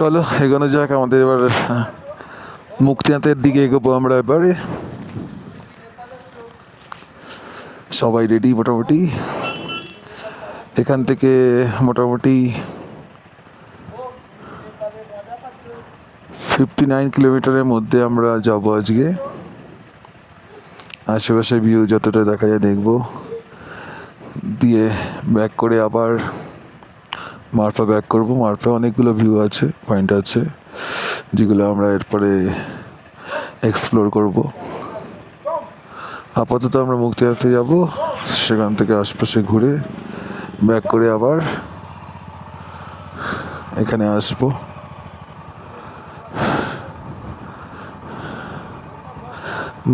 চলো এগোনো যাক। আমাদের এবার মুক্তিনাথের দিকে এগোবো আমরা এবারে। সবাই রেডি মোটামুটি। এখান থেকে মোটামুটি 59 কিলোমিটারের মধ্যে আমরা যাবো আজকে। আশেপাশে ভিউ যতটা দেখা যায় দেখবো, দিয়ে ব্যাক করে আবার মারফা ব্যাক করবো। মারফা অনেকগুলো ভিউ আছে, পয়েন্ট আছে, যেগুলো আমরা এরপরে এক্সপ্লোর করব। আপাতত আমরা মুক্তিনাথে যাব, সেখান থেকে আশপাশে ঘুরে ব্যাক করে আবার এখানে আসবো।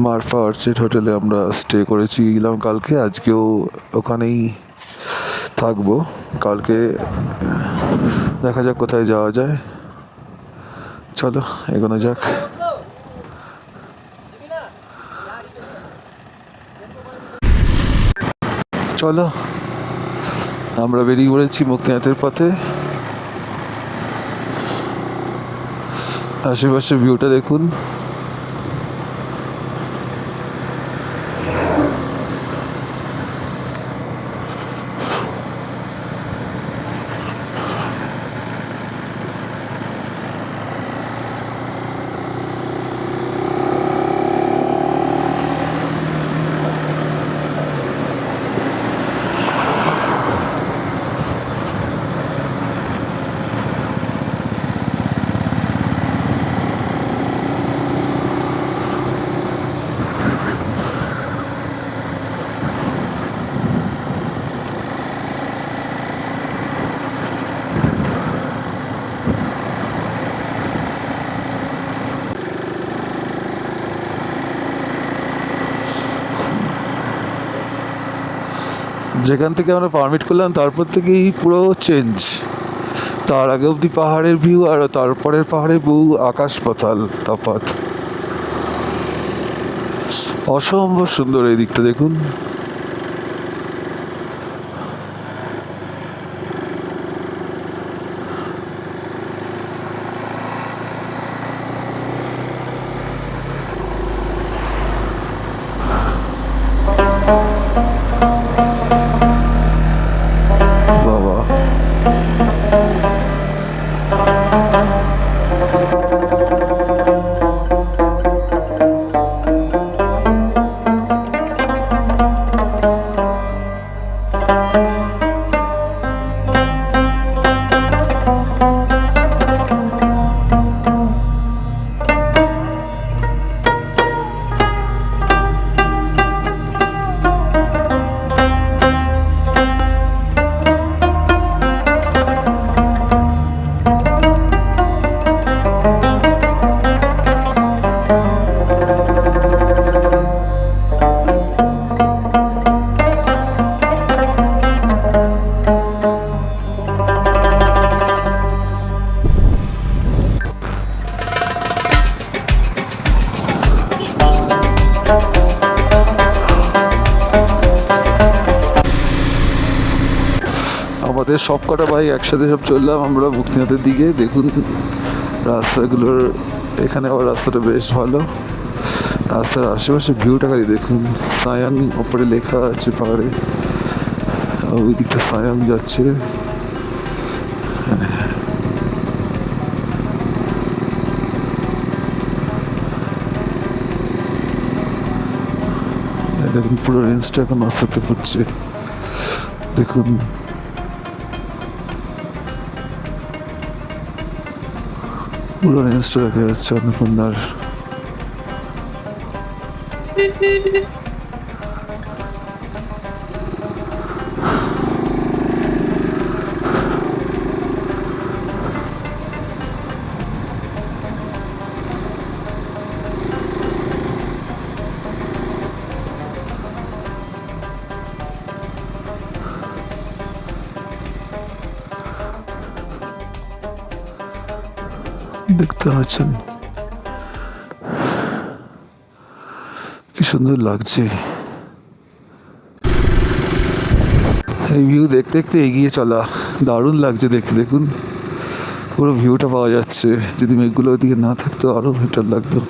মারফা অর্চিড হোটেলে আমরা স্টে করেছিলাম কালকে, আজকেও ওখানেই থাকবো। কালকে দেখা যাক কোথায় যাওয়া যায়। চলো এগোনো যাক। চলো আমরা বেরিয়ে পড়েছি মুক্তিনাথের পথে। আশেপাশে ভিউটা দেখুন। যেখান থেকে আমরা পারমিট করলাম তারপর থেকেই পুরো চেঞ্জ। তার আগে অবধি পাহাড়ের ভিউ, আর তারপরের পাহাড়ের ভিউ আকাশ পাতাল তফাৎ। অসম্ভব সুন্দর এই দিকটা দেখুন। বাবা, আমাদের সব কটা বাইক একসাথে সব চললাম আমরা মুক্তিনাথের দিকে। দেখুন রাস্তাগুলোর, এখানে আবার রাস্তাটা বেশ ভালো। রাস্তার আশেপাশে ভিউটা খালি দেখুন। সায়াং ওপরে লেখা আছে পাহাড়ে, ওই দিকটা সায়াং যাচ্ছে। দেখুন পুরো রেঞ্জটা এখন আস্তে পড়ছে। দেখুন পুরো রেঞ্জটা দেখা যাচ্ছে অন্নপূর্ণার। দেখতে পাচ্ছেন কি সুন্দর লাগছে। এই ভিউ দেখতে দেখতে এগিয়ে চলা দারুণ লাগছে দেখতে। দেখুন পুরো ভিউটা পাওয়া যাচ্ছে। যদি মেঘগুলো ওইদিকে না থাকতো আরও বেটার লাগতো।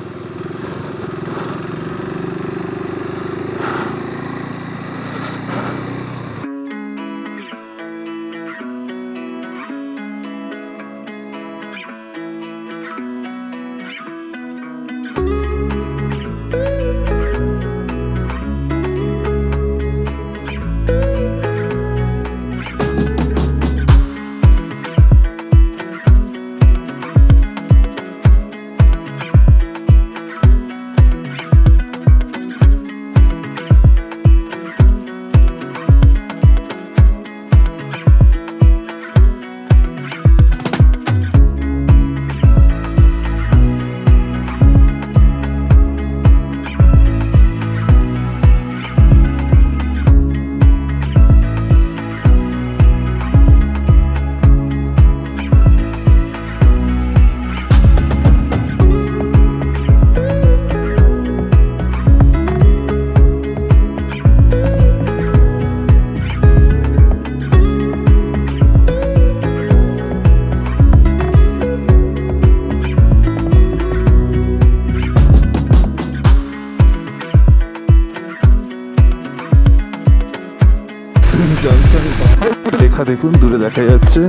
লেখা দেখুন দূরে দেখা যাচ্ছে,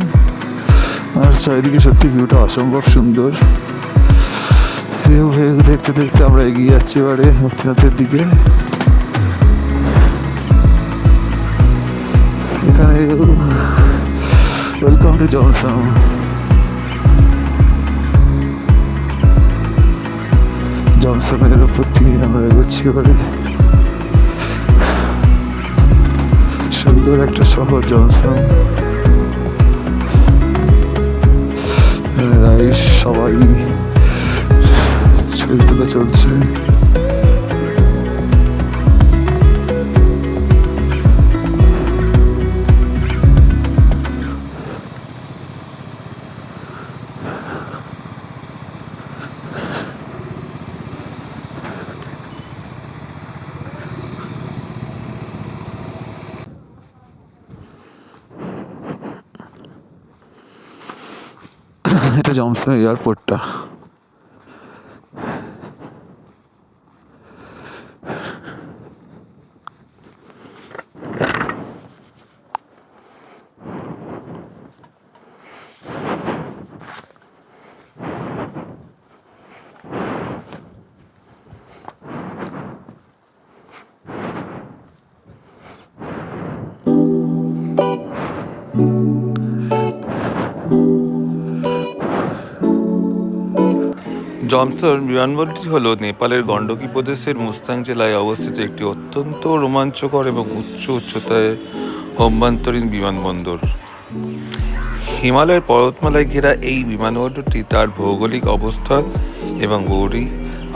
আর চারিদিকে সত্যি ভিউটা অসম্ভব সুন্দর। দেখতে দেখতে আমরা এগিয়ে যাচ্ছি এবারে মুক্তিনাথের দিকে। এখানে ওয়েলকাম টু জনসন। জনসনের উপর দিয়ে আমরা এগোচ্ছি এবারে। সুন্দর একটা শহর জনসন। রাইস সবাই ছবি তোলা চলছে। এটা জনসন এয়ারপোর্টটা। জমসন বিমানবন্দরটি হল নেপালের গণ্ডকী প্রদেশের মুস্তাং জেলায় অবস্থিত একটি অত্যন্ত রোমাঞ্চকর এবং উচ্চতায় অভ্যন্তরীণ বিমানবন্দর। হিমালয়ের পর্বতমালায় ঘেরা এই বিমানবন্দরটি তার ভৌগোলিক অবস্থান এবং গৌরী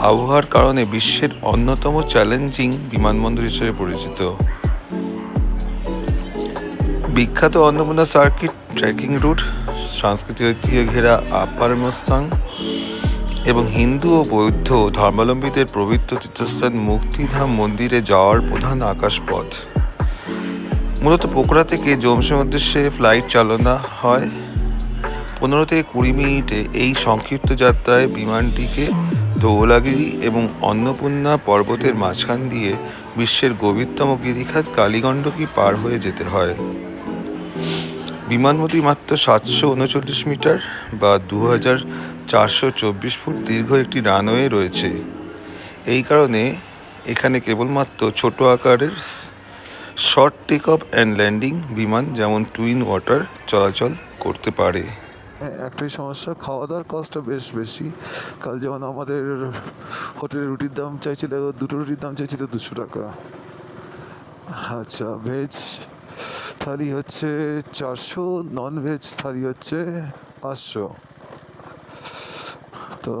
আবহাওয়ার কারণে বিশ্বের অন্যতম চ্যালেঞ্জিং বিমানবন্দর হিসেবে পরিচিত। বিখ্যাত অন্নপূর্ণা সার্কিট, ট্রেকিং রুট, সাংস্কৃতিক ঐতিহ্য ঘেরা আপার মুস্তাং এবং হিন্দু ও বৌদ্ধ ধর্মাবলম্বীদের পবিত্র তীর্থস্থান মুক্তিধাম মন্দিরে যাওয়ার প্রধান আকাশপথ। মূলত পোখরা থেকে জমসের উদ্দেশ্যে ফ্লাইট চালনা হয়। 15 থেকে 20 মিনিটে এই সংক্ষিপ্ত যাত্রায় বিমানটিকে ধৌলাগিরি এবং অন্নপূর্ণা পর্বতের মাঝখান দিয়ে বিশ্বের গভীরতম গিরিখাত কালীগণ্ডকী পার হয়ে যেতে হয়। বিমানবন্দরটি মাত্র 739 মিটার বা 2424 ফুট দীর্ঘ একটি রানওয়ে রয়েছে। এই কারণে এখানে কেবলমাত্র ছোট আকারের short take off and landing বিমান যেমন টুইন ওয়াটার চলাচল করতে পারে। একটাই সমস্যা, খাওয়া দাওয়ার কস্টটা বেশ বেশি। কাল যেমন আমাদের হোটেলের রুটির দাম চাইছিল, দুটো রুটির দাম চাইছিল 200 টাকা। আচ্ছা, ভেজ থালি হচ্ছে 400, নন ভেজ থালি হচ্ছে 500। তো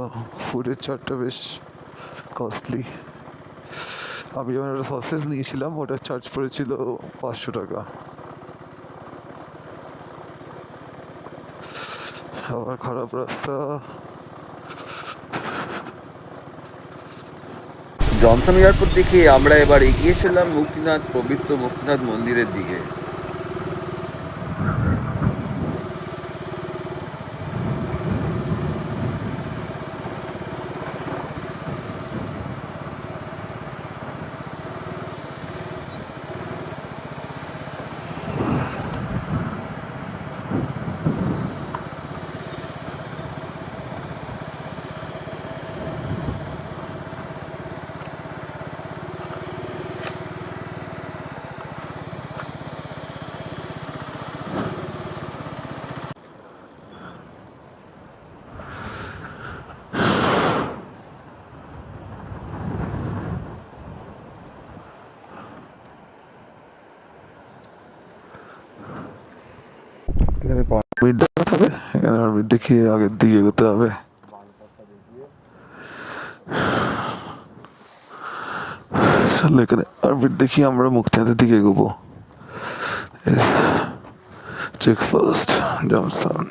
ফুডের চার্টটা বেশ কস্টলি। আমি যেমন একটা সসেজ নিয়েছিলাম, ওটার চার্জ পড়েছিল 500 টাকা। আবার খারাপ রাস্তা। জনসন এয়ারপোর্ট দেখে আমরা এবার এগিয়েছিলাম পবিত্র মুক্তিনাথ মন্দিরের দিকে। এখানে পারমিট দেখাতে হবে, এখানে পারমিট দেখিয়ে আগের দিকে এগোতে হবে। চলো এখানে পারমিট দেখিয়ে আমরা মুক্তিনাথের দিকে এগোবো। Check first Johnson.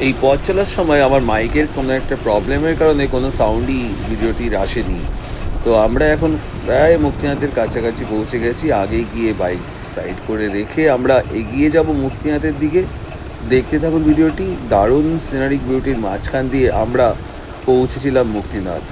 এই পথ চলার সময় আমার মাইকের কোনো একটা প্রবলেমের কারণে কোনো সাউন্ডই ভিডিওটির আসেনি। তো আমরা এখন প্রায় মুক্তিনাথের কাছাকাছি পৌঁছে গেছি। আগে গিয়ে বাইক সাইড করে রেখে আমরা এগিয়ে যাব মুক্তিনাথের দিকে। দেখতে থাকুন ভিডিওটি। দারুণ সিনারিক বিউটির মাঝখান দিয়ে আমরা পৌঁছেছিলাম মুক্তিনাথ।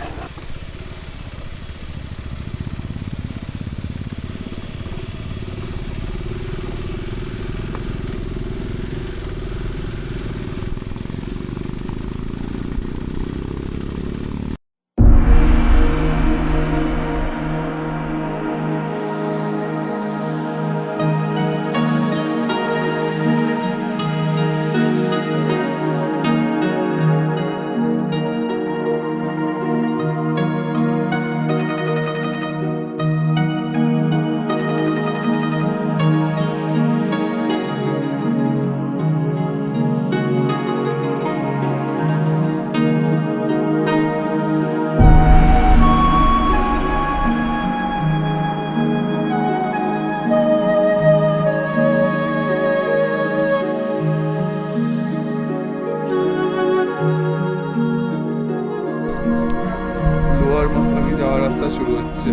লোয়ার মস্তানি যাওয়ার রাস্তা শুরু হচ্ছে।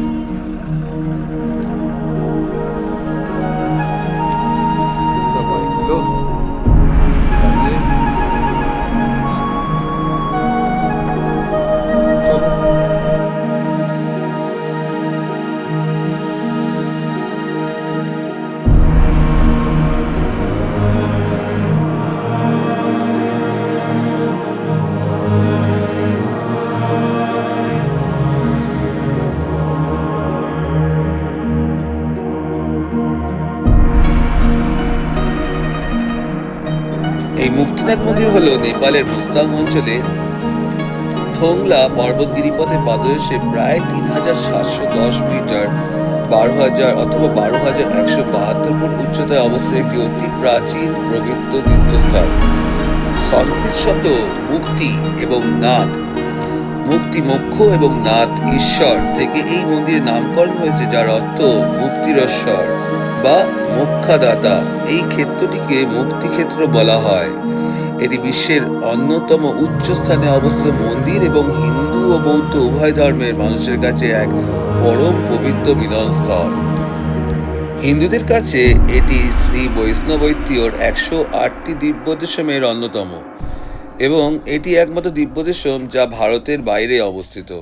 সবাইগুলো মুক্তিনাথ মন্দির হল নেপালের মুস্তাং অঞ্চলে থোংলা পর্বত গিরিপথের পাদদেশে প্রায় ৩,৭১০ মিটার ১২,০০০ অথবা ১২,১৭২ ফুট উচ্চতায় অবস্থিত একটি অতি প্রাচীন পবিত্র তীর্থস্থান। সংস্কৃত শব্দ মুক্তি এবং নাথ, মুক্তি মোক্ষ এবং নাথ ঈশ্বর থেকে এই মন্দিরের নামকরণ হয়েছে, যার অর্থ মুক্তিরশ্বর বা মোক্ষদাতা। এই ক্ষেত্রটিকে মুক্তিক্ষেত্র বলা হয়। এটি বিশ্বের অন্যতম উচ্চ স্থানে অবস্থিত মন্দির এবং হিন্দু ও বৌদ্ধ উভয় ধর্মের মানুষের কাছে এক পরম পবিত্র মিলনস্থল। হিন্দুদের কাছে এটি শ্রী বৈষ্ণবৈত্যর ১০৮টি দিব্যদেশমের অন্যতম এবং এটি একমাত্র দিব্যদেশম যা ভারতের বাইরে অবস্থিত।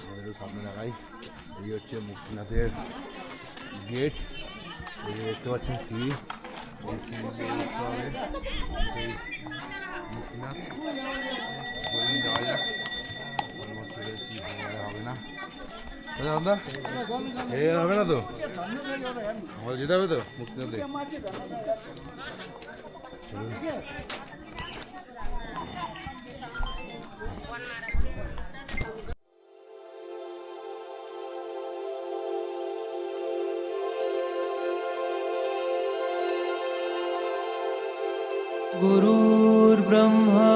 আমাদেরও সামনে লাগাই। এই হচ্ছে মুক্তিনাথের গেট। এই যে দেখতে পাচ্ছেন সিঁড়ি, এই সিঁড়ি দিয়ে উঠতে হবে। এই মুক্তিনাথ বলুন যাওয়া যাক। অলমোস্ট চলে এসেছি, হবে না দাদা, এই হবে না তো, আমাদের যেতে হবে তো মুক্তিনাথে। চলুন। गुरुर्ब्रह्मा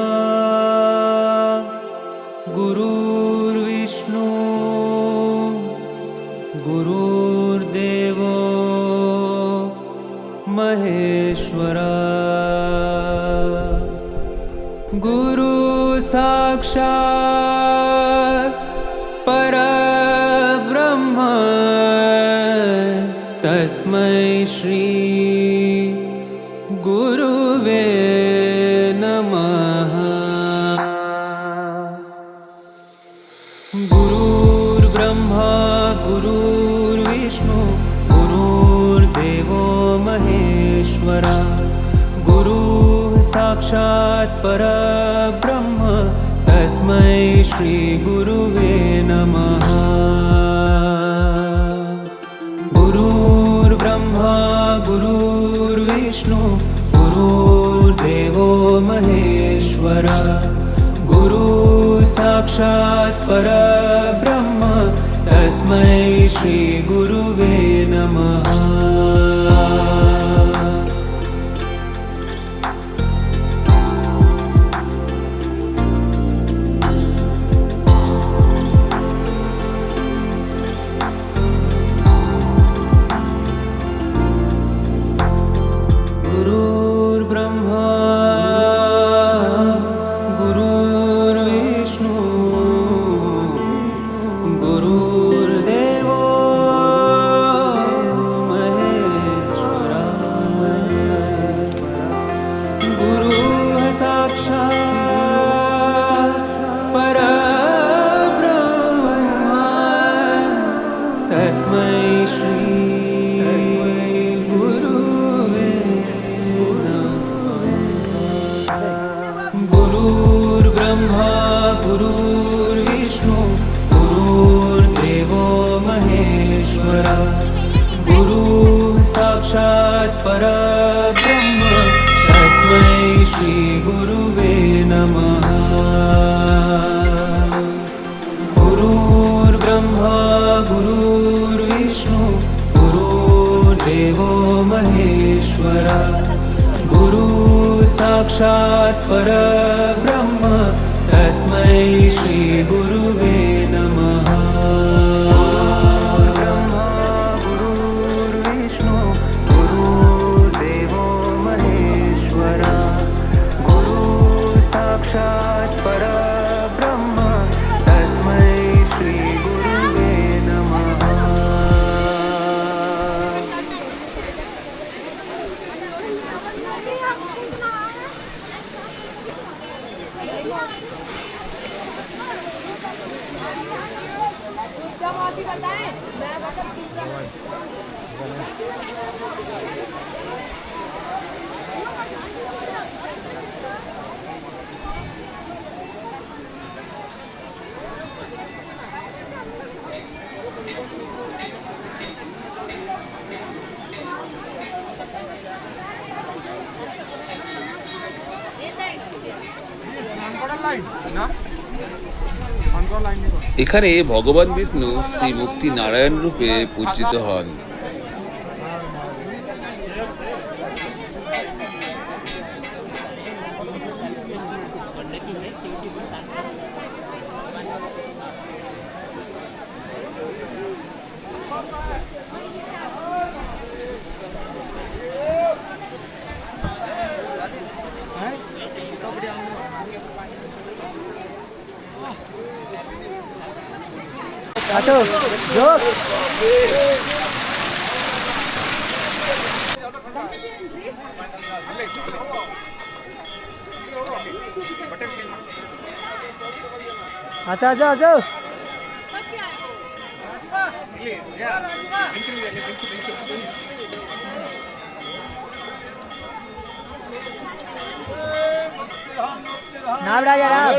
गुरुर्विष्णु गुरुर्देवो महेश्वरा गुरु साक्षात् परब्रह्म तस्मै श्री गुरुवे नमः। गुरुर्ब्रह्मा गुरुर्विष्णु गुरुर्देवो महेश्वरा गुरुः साक्षात् परब्रह्म तस्मै श्री गुरुवे नमः। गुरुर्ब्रह्मा गुरुर्विष्णु गुरुर्देवो महेश्वरा गुरुः साक्षात् परब्रह्म तस्मै श्री गुरुवे नमः। गुरुर्ब्रह्मा गुरुर्विष्णु गुरुर्देवो महेश्वरा गुरुः साक्षात् परब्रह्म तस्मै श्री गुरुर्ब्रह्मा गुरुर्विष्णु गुरुर्देवो महेश्वरा गुरुः साक्षात् परब्रह्म तस्मै श्री गुरुवे नमः। गुरुर्ब्रह्मा गुरुर्विष्णु गुरुर्देवो महेश्वरा गुरुः साक्षात् परब्रह्म तस्मै श्री गुरुवे नमः। ब्रह्मा गुरुर्विष्णु गुरुर्देवो महेश्वरा गुरुः साक्षात् परब्रह्म तस्मै श्री गुरुवे नमः। बताएं मैं मतलब এখানে ভগবান বিষ্ণু শ্রী মুক্তি নারায়ণ রূপে পূজিত হন। আচ্ছা আচ্ছা আচ্ছা নাম রাজা রাম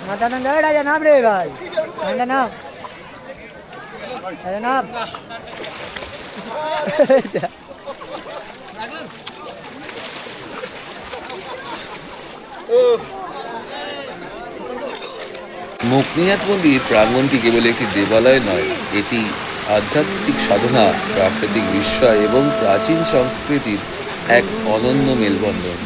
মাতানন্দ রাজা নাম রে ভাই রাজা নাম রাজা নাম মুক্তিনাথ মন্দির প্রাঙ্গণটি কেবল একটি দেবালয় নয়, এটি আধ্যাত্মিক সাধনা, প্রাকৃতিক বিস্ময় এবং প্রাচীন সংস্কৃতির এক অনন্য মেলবন্ধন।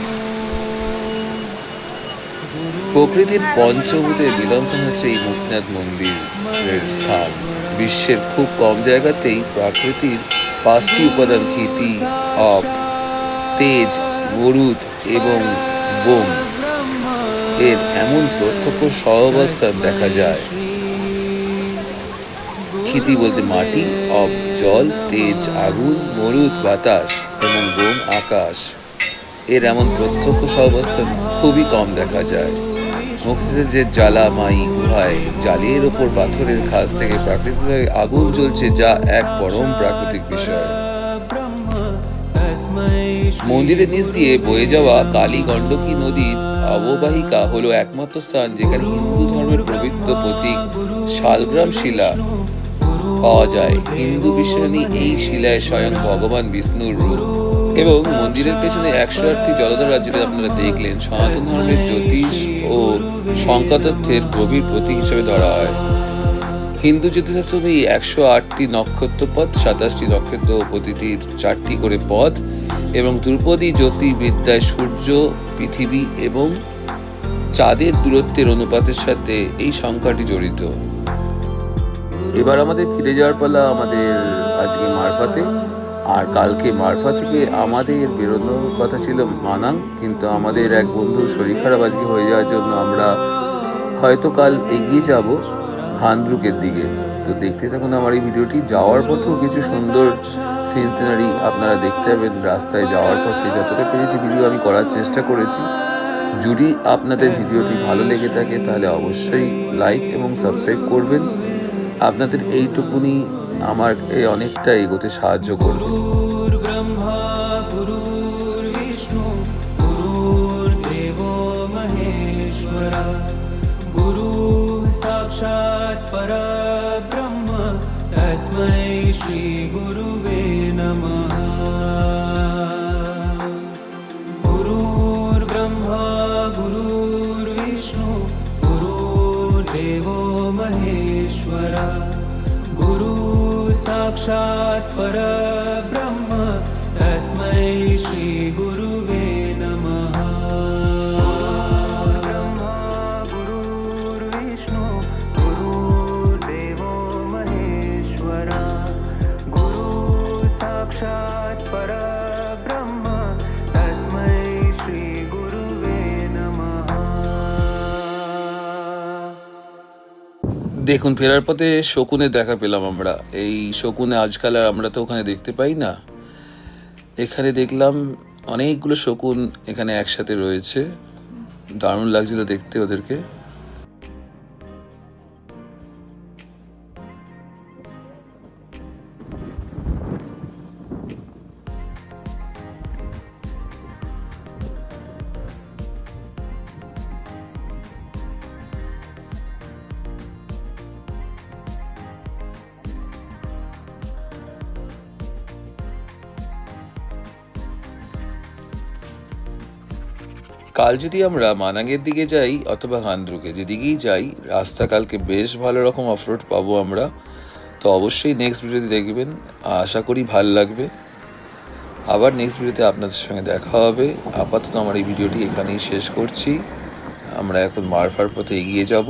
প্রকৃতির পঞ্চভূতের মিলনস্থান হচ্ছে এই মুক্তিনাথ মন্দিরের স্থান। বিশ্বের খুব কম জায়গাতেই প্রকৃতির 5টি উপাদান ক্ষিতি, অপ, তেজ, মরুদ এবং বোম এর এমন প্রত্যক্ষ সহাবস্থান দেখা যায়। ক্ষিতি বলতে মাটি, অপ জল, তেজ আগুন, মরুদ বাতাস এবং বোম আকাশ এর এমন প্রত্যক্ষ সহাবস্থান খুবই কম দেখা যায়। মুক্তিতে যে জ্বালামাই গুহায় জালির ওপর পাথরের খাস থেকে প্রাকৃতিকভাবে আগুন জ্বলছে, যা এক পরম প্রাকৃতিক বিষয়। মন্দিরের নিচ দিয়ে বয়ে যাওয়া কালী গণ্ডকী নদীর অববাহিকা হলো একমাত্র স্থান যেখানে হিন্দু ধর্মের পবিত্র প্রতীক শালগ্রাম শিলা পাওয়া যায়। হিন্দু বিশ্বাসী এই শিলায় স্বয়ং ভগবান বিষ্ণুর রূপ। এবং মন্দিরের পেছনে 108টি জলধারা, যেটা আপনারা দেখলেন, সনাতন ধর্মের জ্যোতিষ ও সংখ্যাতত্ত্বের গভীর প্রতীক হিসেবে ধরা হয়। হিন্দু জ্যোতিষশাস্ত্র অনুযায়ী 108টি নক্ষত্র পথ, 27টি নক্ষত্র, প্রতিটির 4টি করে পথ, এবং ধ্রুপদী জ্যোতির্বিদ্যায় সূর্য, পৃথিবী এবং চাঁদের দূরত্বের অনুপাতের সাথে এই সংখ্যাটি জড়িত। এবার আমাদের ফিরে যাওয়ার পালা আমাদের আজকে মারফাতে। আর কালকে মারফা থেকে আমাদের বেরোনোর কথা ছিল মানাং, কিন্তু আমাদের এক বন্ধুর শরীর খারাপ আজকে হয়ে যাওয়ার জন্য আমরা হয়তো কাল এগিয়ে যাব ধানব্রুকের দিকে। তো দেখতে থাকুন আমার এই ভিডিওটি। যাওয়ার পথেও কিছু সুন্দর সিনারি আপনারা দেখতে পাবেন রাস্তায় যাওয়ার পথে। যতটা পেরেছি ভিডিও আমি করার চেষ্টা করেছি। যদি আপনাদের ভিডিওটি ভালো লেগে থাকে তাহলে অবশ্যই লাইক এবং সাবস্ক্রাইব করবেন। আপনাদের এইটুকুনি আমার অনেকটা এগোতে সাহায্য করবে। ব্রহ্মা গুরুর বিষ্ণু গুরুর্দেব মহেশ্বরা গুরু সাক্ষাৎ পরব্রহ্ম তস্मै শ্রী গুরুবে নমঃ। গুরুর ব্রহ্মা গুরুর বিষ্ণু গুরুর্দেব মহেশ্বরা গুরু साक्षात् परब्रह्म तस्मै श्री गुरुवे नमः। ब्रह्मा गुरुर्विष्णु गुरुर्देवो महेश्वरा गुरु साक्षात् परब्रह्म तस्मै श्री गुरुवे नमः। দেখুন, ফেরার পথে শকুনের দেখা পেলাম আমরা। এই শকুনে আজকাল আর আমরা তো ওখানে দেখতে পাই না। এখানে দেখলাম অনেকগুলো শকুন এখানে একসাথে রয়েছে, দারুণ লাগছিল দেখতে ওদেরকে। কাল যদি আমরা মানাঙের দিকে যাই অথবা হান্দ্রুকে, যেদিকেই যাই রাস্তা কালকে বেশ ভালো রকম অফরোড পাবো আমরা। তো অবশ্যই নেক্সট ভিডিওতে দেখবেন, আশা করি ভালো লাগবে। আবার নেক্সট ভিডিওতে আপনাদের সঙ্গে দেখা হবে। আপাতত আমার এই ভিডিওটি এখানেই শেষ করছি। আমরা এখন মারফার পথে এগিয়ে যাব।